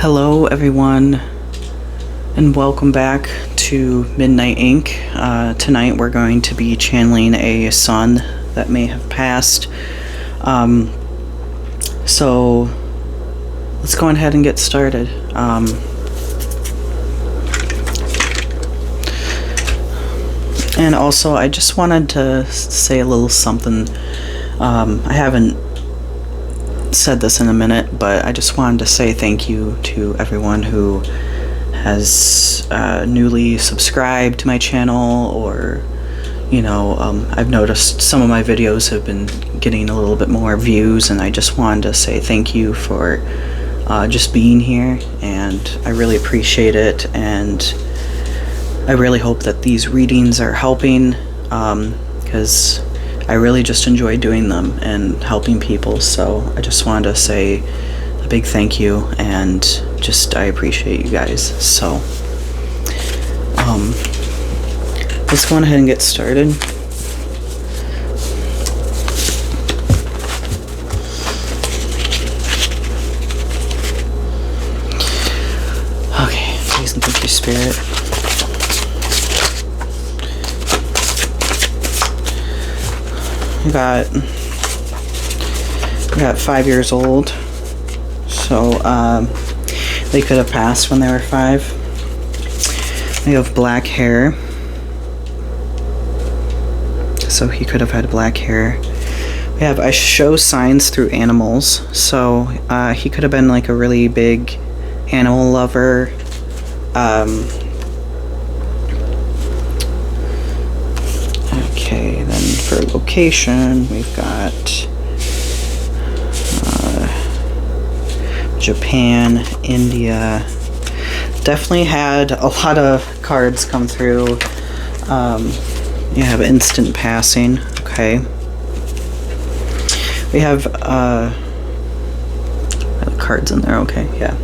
Hello everyone and welcome back to Midnight Ink. Tonight we're going to be channeling a sun that may have passed. So let's go ahead and get started. And also I just wanted to say a little something. I haven't said this in a minute, but I just wanted to say thank you to everyone who has newly subscribed to my channel, or I've noticed some of my videos have been getting a little bit more views, and I just wanted to say thank you for just being here, and I really appreciate it, and I really hope that these readings are helping, because I really just enjoy doing them and helping people. So I just wanted to say a big thank you, and just I appreciate you guys. So let's go ahead and get started. Okay, please and thank you, Spirit. We got 5 years old, so they could have passed when they were 5. We have black hair, so he could have had black hair. We have I show signs through animals, so he could have been like a really big animal lover. Okay, then for location, we've got Japan, India. Definitely had a lot of cards come through. You have instant passing. Okay. We have cards in there. Okay, yeah.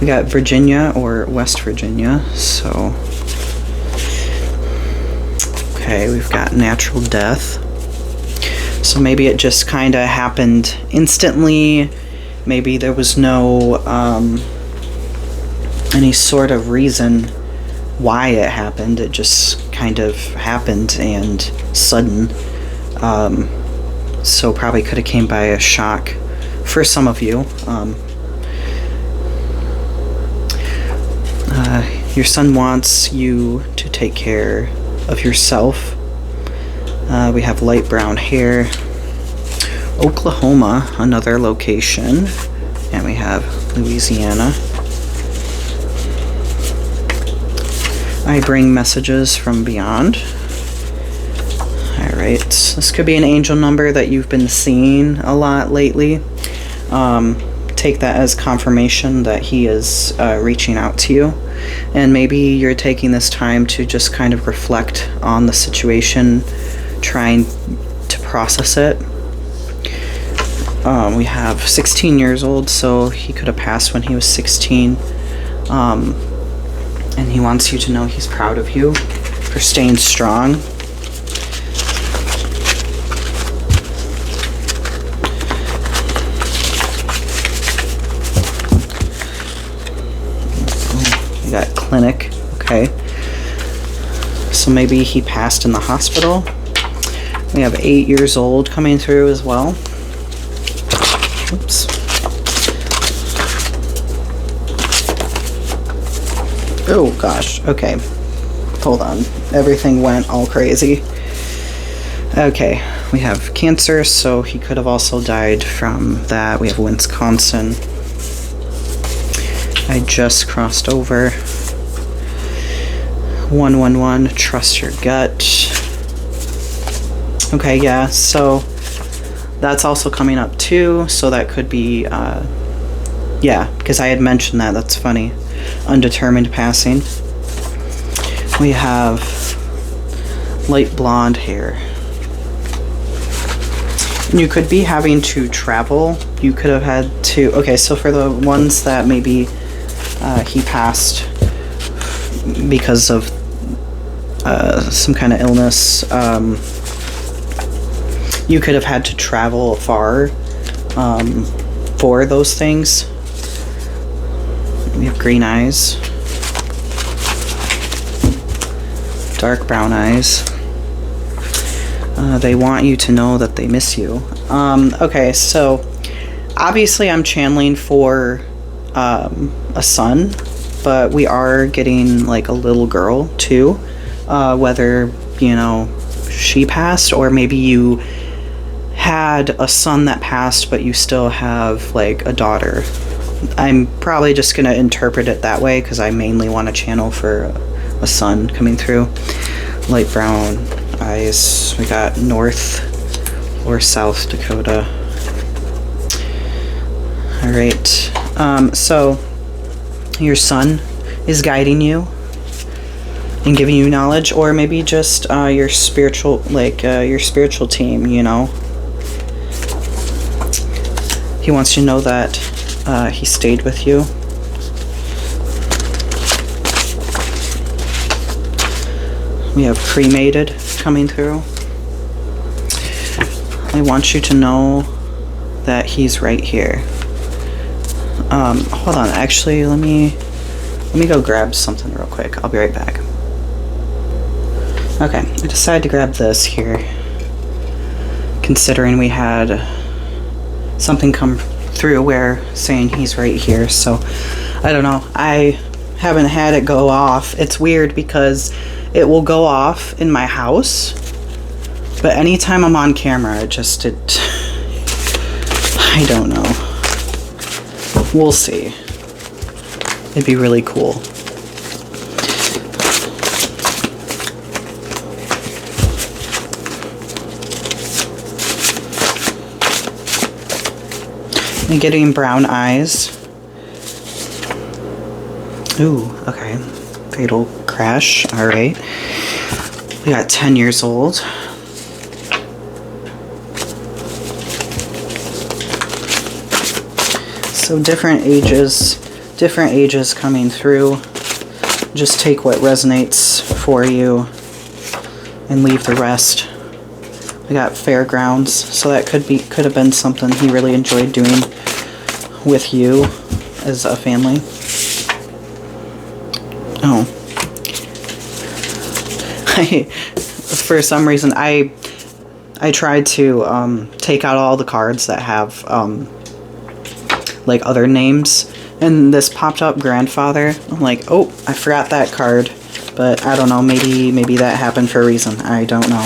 We got Virginia or West Virginia. So. Okay, we've got natural death. So maybe it just kind of happened instantly. Maybe there was no any sort of reason why it happened. It just kind of happened and sudden. So probably could have came by a shock for some of you. Your son wants you to take care of yourself. We have light brown hair. Oklahoma, another location, and we have Louisiana. I bring messages from beyond. Alright, this could be an angel number that you've been seeing a lot lately. Take that as confirmation that he is reaching out to you. And maybe you're taking this time to just kind of reflect on the situation, trying to process it. We have 16 years old, so he could have passed when he was 16. And he wants you to know he's proud of you for staying strong. We got clinic. Okay. So maybe he passed in the hospital. We have 8 years old coming through as well. Oops. Oh gosh, okay. Hold on. Everything went all crazy. Okay, we have cancer, so he could have also died from that. We have Wisconsin. I just crossed over. 111, trust your gut. Okay, yeah, so that's also coming up too, so that could be, yeah, because I had mentioned that, that's funny. Undetermined passing. We have light blonde hair. And you could be having to travel. You could have had to, okay, so for the ones that maybe he passed because of some kind of illness, you could have had to travel far for those things. We have green eyes. Dark brown eyes. They want you to know that they miss you. Okay, so obviously I'm channeling for a son, but we are getting like a little girl too. Whether, you know, she passed or maybe you had a son that passed but you still have like a daughter. I'm probably just going to interpret it that way because I mainly want to channel for a son coming through. Light brown eyes. We got North or South Dakota. All right. So your son is guiding you and giving you knowledge, or maybe just your spiritual, like your spiritual team, you know. He wants you to know that he stayed with you. We have cremated coming through. I want you to know that he's right here. Hold on, actually, let me go grab something real quick. I'll be right back. Okay, I decided to grab this here, considering we had something come through where saying he's right here. So I don't know, I haven't had it go off. It's weird because it will go off in my house, but anytime I'm on camera, it I don't know. We'll see. It'd be really cool. I'm getting brown eyes. Ooh, okay. Fatal crash. All right. We got 10 years old. So different ages coming through. Just take what resonates for you and leave the rest. We got fairgrounds, so that could have been something he really enjoyed doing with you as a family. Oh. For some reason, I tried to take out all the cards that have like other names, and this popped up grandfather. I'm like, oh, I forgot that card, but I don't know, maybe that happened for a reason. I don't know.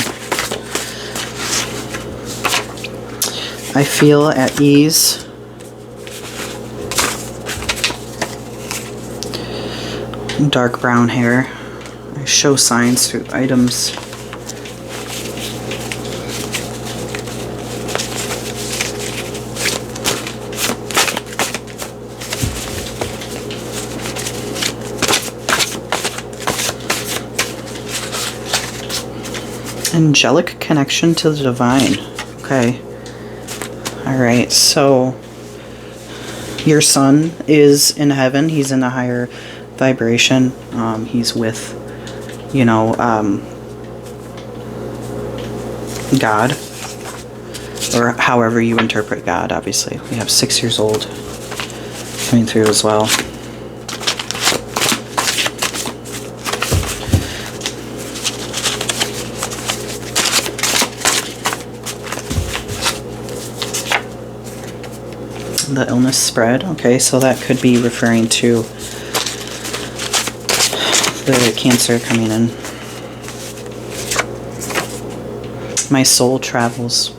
I feel at ease. Dark brown hair. I show signs through items. Angelic connection to the divine. Okay. Alright, so your son is in heaven. He's in a higher vibration. He's with, you know, God, or however you interpret God, obviously. We have 6 years old coming through as well. The illness spread. Okay, so that could be referring to the cancer coming in. My soul travels.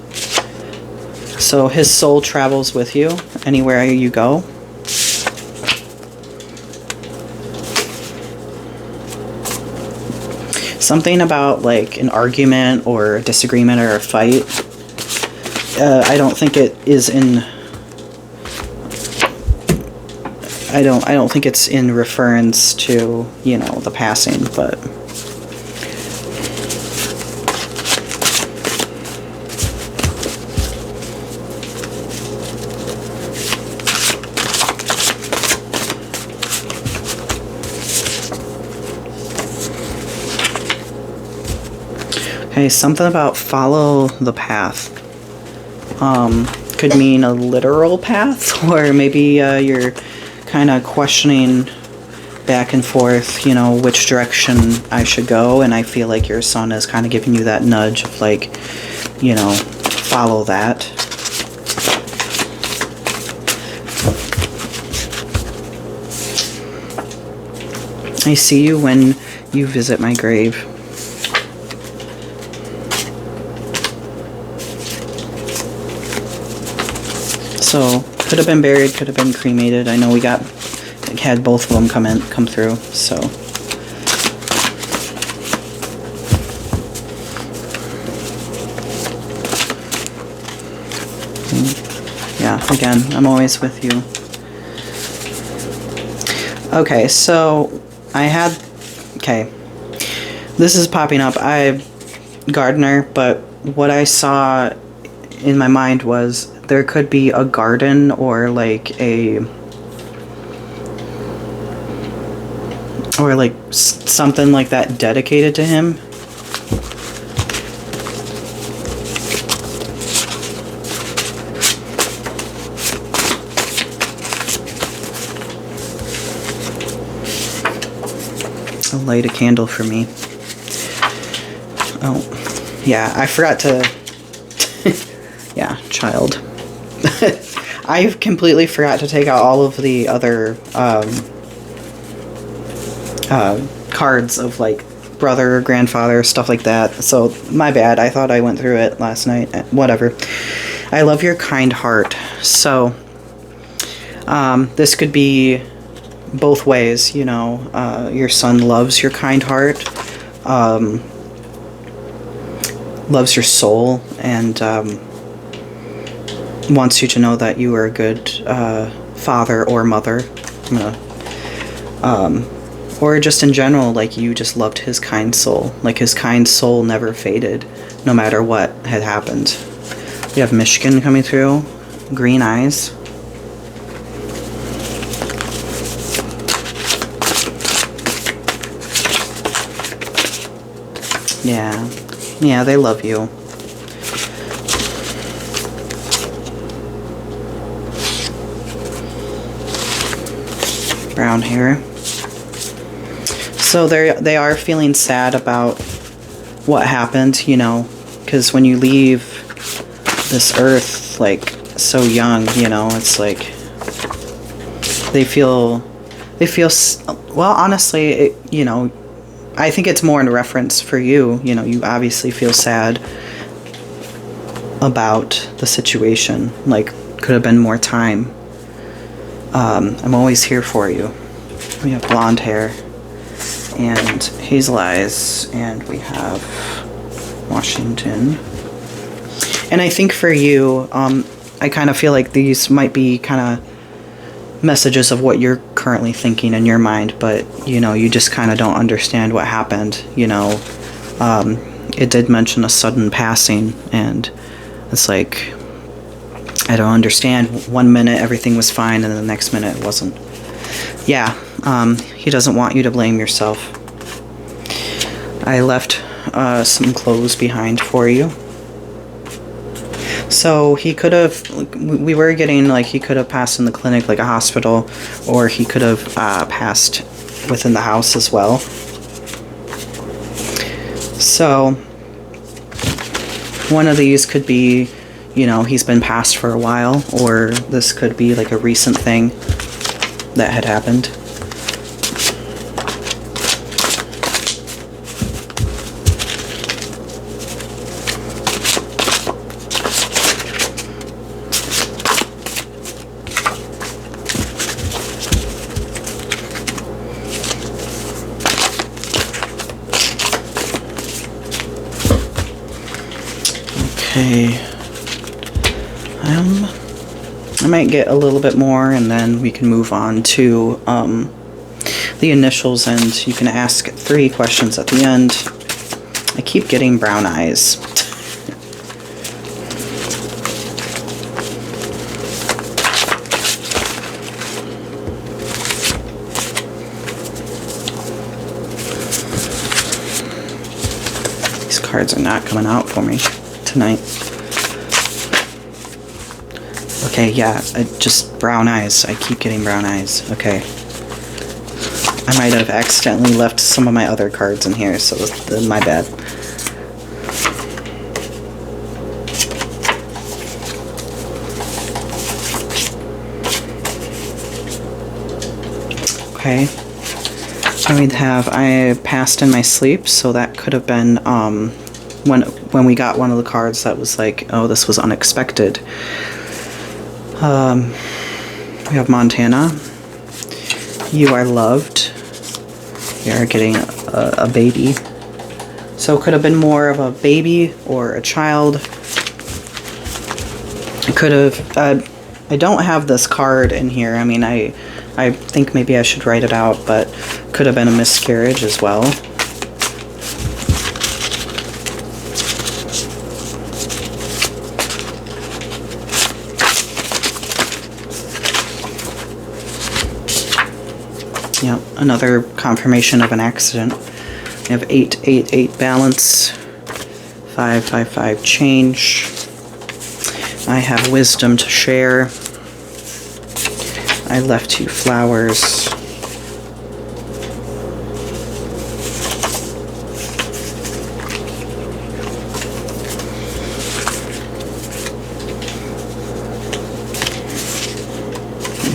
So his soul travels with you anywhere you go. Something about like an argument or a disagreement or a fight. I don't think it is in. I don't think it's in reference to, you know, the passing, but okay, something about follow the path. Could mean a literal path, or maybe you're kind of questioning back and forth, you know, which direction I should go, and I feel like your sun is kind of giving you that nudge of like, you know, follow that. I see you when you visit my grave. So, could have been buried, could have been cremated. I know we had both of them come through, so. Yeah, again, I'm always with you. Okay, so okay, this is popping up. I'm gardener, but what I saw in my mind was there could be a garden or like something like that dedicated to him. Light a candle for me. Oh, yeah, I forgot to. Yeah, child. I completely forgot to take out all of the other cards of like brother, grandfather, stuff like that. So my bad. I thought I went through it last night. Whatever. I love your kind heart. So this could be both ways, you know. Your son loves your kind heart, loves your soul, and wants you to know that you are a good father or mother. Or just in general, like you just loved his kind soul. Like his kind soul never faded, no matter what had happened. We have Michigan coming through, green eyes. Yeah, they love you. Brown hair. So they are feeling sad about what happened, you know, because when you leave this earth like so young, you know, it's like they feel well, honestly, you know, I think it's more in reference for you. You know, you obviously feel sad about the situation. Like, could have been more time. I'm always here for you. We have blonde hair and hazel eyes, and we have Washington. And I think for you, I kind of feel like these might be kind of messages of what you're currently thinking in your mind, but you know, you just kind of don't understand what happened, you know. It did mention a sudden passing, and it's like, I don't understand. 1 minute everything was fine, and the next minute it wasn't. Yeah, he doesn't want you to blame yourself. I left some clothes behind for you. So he could have, we were getting like he could have passed in the clinic, like a hospital, or he could have passed within the house as well. So one of these could be, you know, he's been passed for a while, or this could be like a recent thing that had happened. Okay, I might get a little bit more, and then we can move on to the initials, and you can ask 3 questions at the end. I keep getting brown eyes. These cards are not coming out for me tonight. Okay, Okay, yeah, just brown eyes. I keep getting brown eyes. Okay. I might have accidentally left some of my other cards in here, so my bad. Okay. And we'd have I passed in my sleep, so that could have been when we got one of the cards that was like, oh, this was unexpected. We have Montana. You are loved. We are getting a baby. So it could have been more of a baby or a child. It could have... I don't have this card in here. I mean, I think maybe I should write it out, but could have been a miscarriage as well. Yep, another confirmation of an accident. We have 8-8-8 balance, 5-5-5 change. I have wisdom to share. I left you flowers.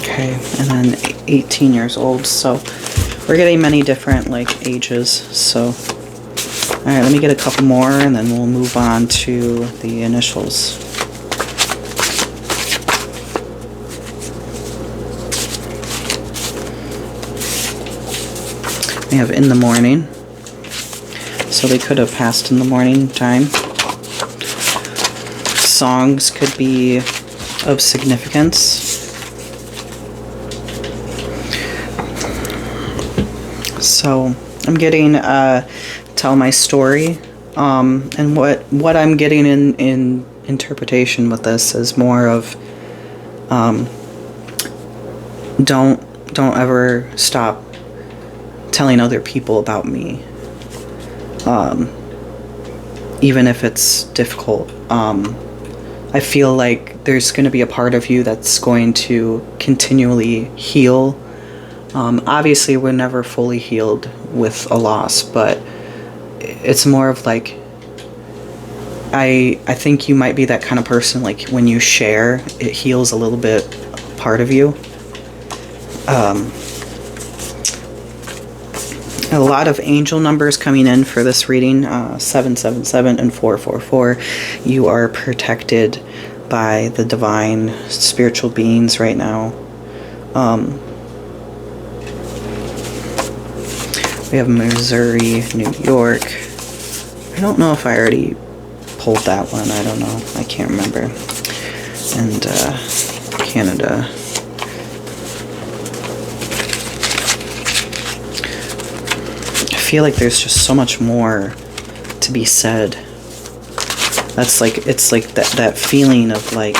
Okay, and then 18 years old, so we're getting many different like ages. So all right, let me get a couple more and then we'll move on to the initials. We have in the morning, so they could have passed in the morning time. Songs could be of significance. So I'm getting tell my story, and what I'm getting in interpretation with this is more of don't ever stop telling other people about me, even if it's difficult. I feel like there's going to be a part of you that's going to continually heal. Obviously, we're never fully healed with a loss, but it's more of like, I think you might be that kind of person, like when you share, it heals a little bit part of you. A lot of angel numbers coming in for this reading, 777 and 444. You are protected by the divine spiritual beings right now. We have Missouri, New York. I don't know if I already pulled that one. I don't know. I can't remember. And Canada. I feel like there's just so much more to be said. That's like, it's like that feeling of like,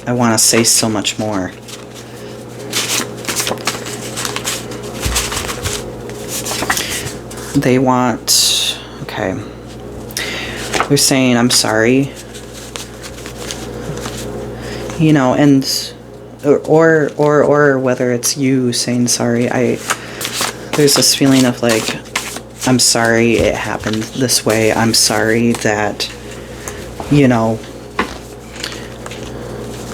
I want to say so much more. They want, okay, they're saying I'm sorry, you know, and or whether it's you saying sorry, there's this feeling of like, I'm sorry it happened this way, I'm sorry that, you know,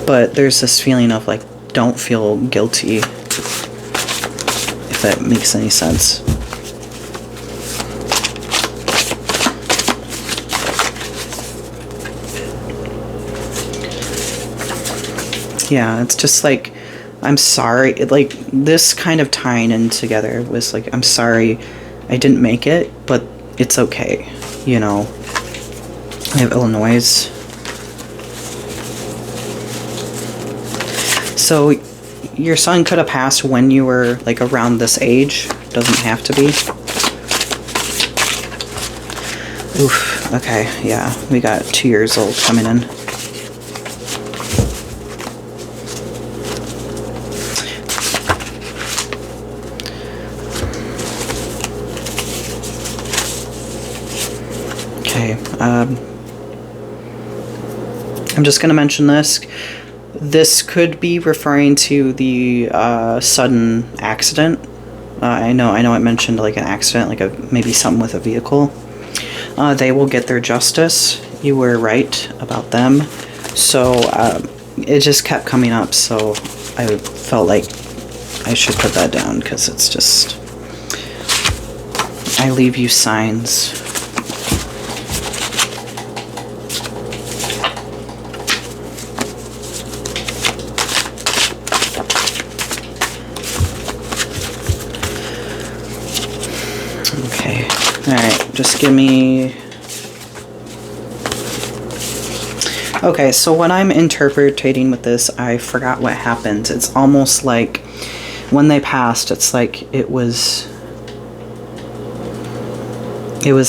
but there's this feeling of like, don't feel guilty, if that makes any sense. Yeah, it's just like, I'm sorry, like this kind of tying in together was like, I'm sorry I didn't make it, but it's okay, you know. I have Illinois. So your son could have passed when you were like around this age, doesn't have to be. Oof, okay, yeah, we got 2 years old coming in. Okay, I'm just going to mention this. This could be referring to the sudden accident. I know I mentioned like an accident, like maybe something with a vehicle. They will get their justice. You were right about them. So it just kept coming up, so I felt like I should put that down because it's just, I leave you signs. Okay, alright, just give me... Okay, so when I'm interpreting with this, I forgot what happened. It's almost like when they passed, it's like it was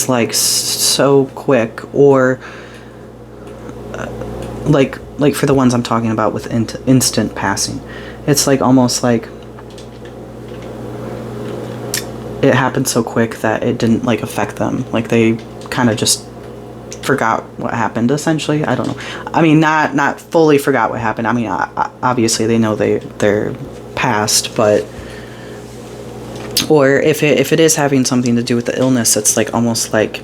like so quick, or like for the ones I'm talking about with instant passing, it's like almost like it happened so quick that it didn't like affect them. Like they kind of just forgot what happened, essentially. I don't know. I mean, not fully forgot what happened. I mean, obviously they know they're past, but, or if it is having something to do with the illness, it's like almost like,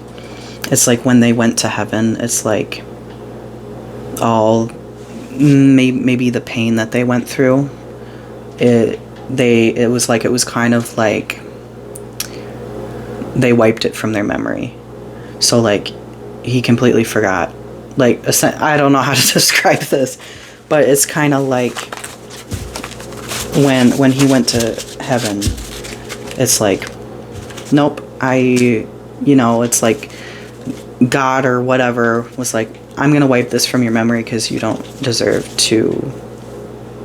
it's like when they went to heaven, it's like all maybe the pain that they went through, it was like, it was kind of like they wiped it from their memory. So like he completely forgot. Like, I don't know how to describe this, but it's kind of like when he went to heaven, it's like, nope, it's like God or whatever was like, I'm gonna wipe this from your memory because you don't deserve to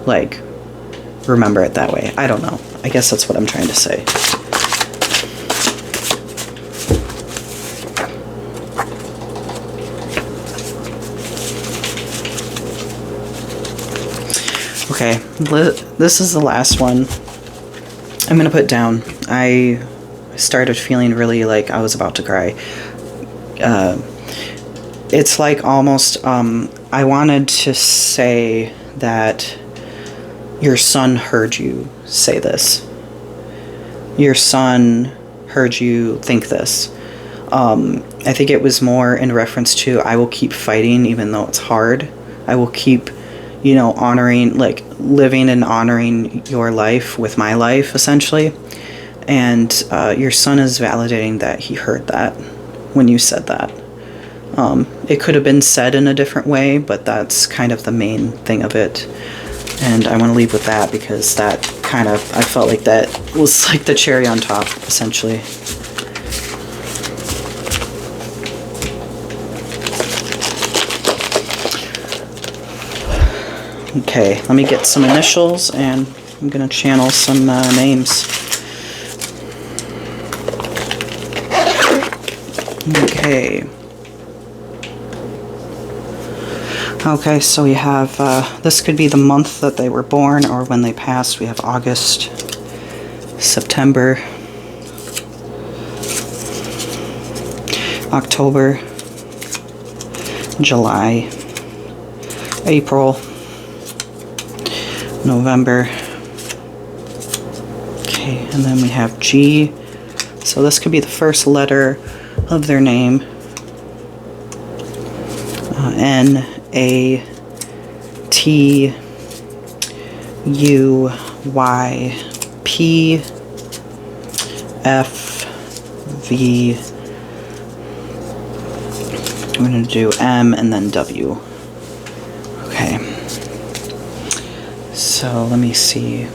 like remember it that way. I don't know. I guess that's what I'm trying to say. Okay, this is the last one I'm gonna put down. I started feeling really like I was about to cry. It's like almost, I wanted to say that your son heard you say this. Your son heard you think this. I think it was more in reference to, I will keep fighting even though it's hard. I will keep, honoring, like living and honoring your life with my life, essentially. And your son is validating that he heard that when you said that. It could have been said in a different way, but that's kind of the main thing of it. And I want to leave with that because that kind of, I felt like that was like the cherry on top, essentially. Okay, let me get some initials and I'm going to channel some names. Okay. Okay, so we have, this could be the month that they were born or when they passed. We have August, September, October, July, April, November. Okay, and then we have G. So this could be the first letter of their name. N, A, T, U, Y, P, F, V. We're going to do M and then W. Okay. So let me see.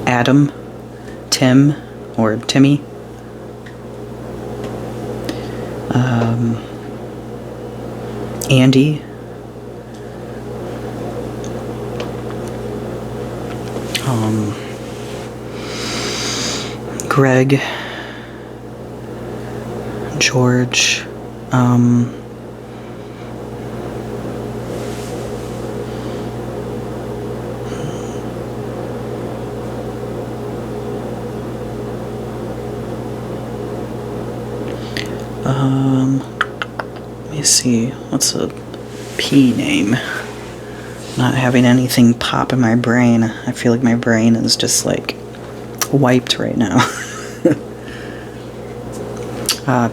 Adam, Tim, or Timmy. Andy. Greg. George. Let me see. What's a P name? Not having anything pop in my brain. I feel like my brain is just like wiped right now.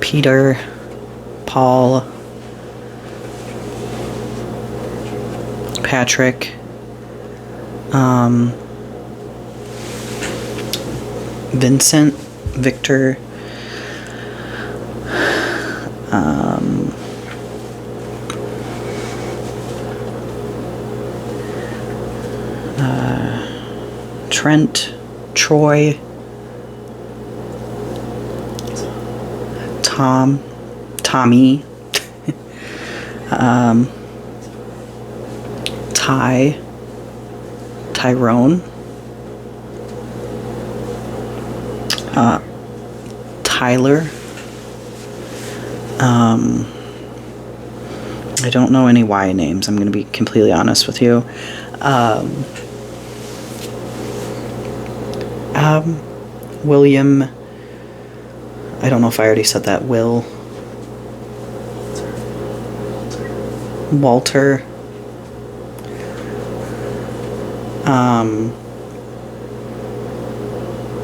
Peter, Paul, Patrick, Vincent, Victor, Trent, Troy, Tommy, Tyrone, Tyler. I don't know any Y names, I'm going to be completely honest with you. William, I don't know if I already said that. Walter,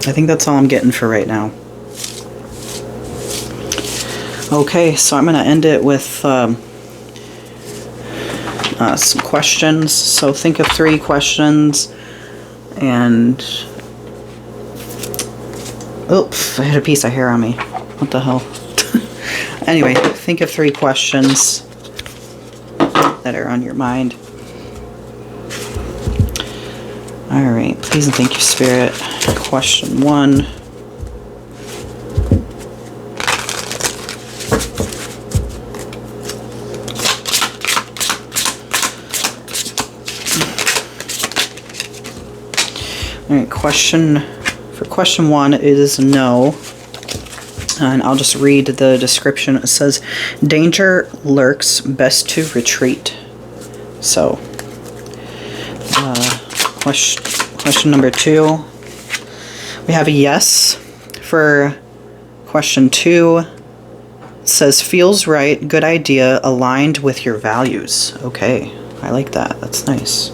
I think that's all I'm getting for right now. Okay, so I'm going to end it with some questions. So think of 3 questions, and oops, I had a piece of hair on me. What the hell? Anyway, think of 3 questions that are on your mind. Alright, please and thank you, Spirit. Question 1. Alright, question 1 is no. And I'll just read the description. It says, danger lurks, best to retreat. So, question number 2. We have a yes for question 2. It says, feels right, good idea, aligned with your values. Okay, I like that. That's nice.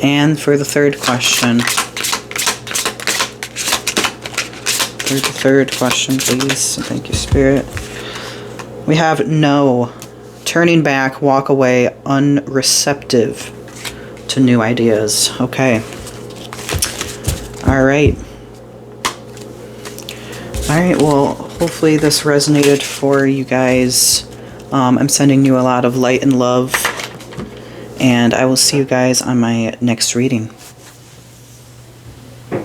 And for the 3rd question, third question, please. Thank you, Spirit. We have no. Turning back, walk away, unreceptive to new ideas. Okay. Alright. Alright, well, hopefully this resonated for you guys. I'm sending you a lot of light and love. And I will see you guys on my next reading.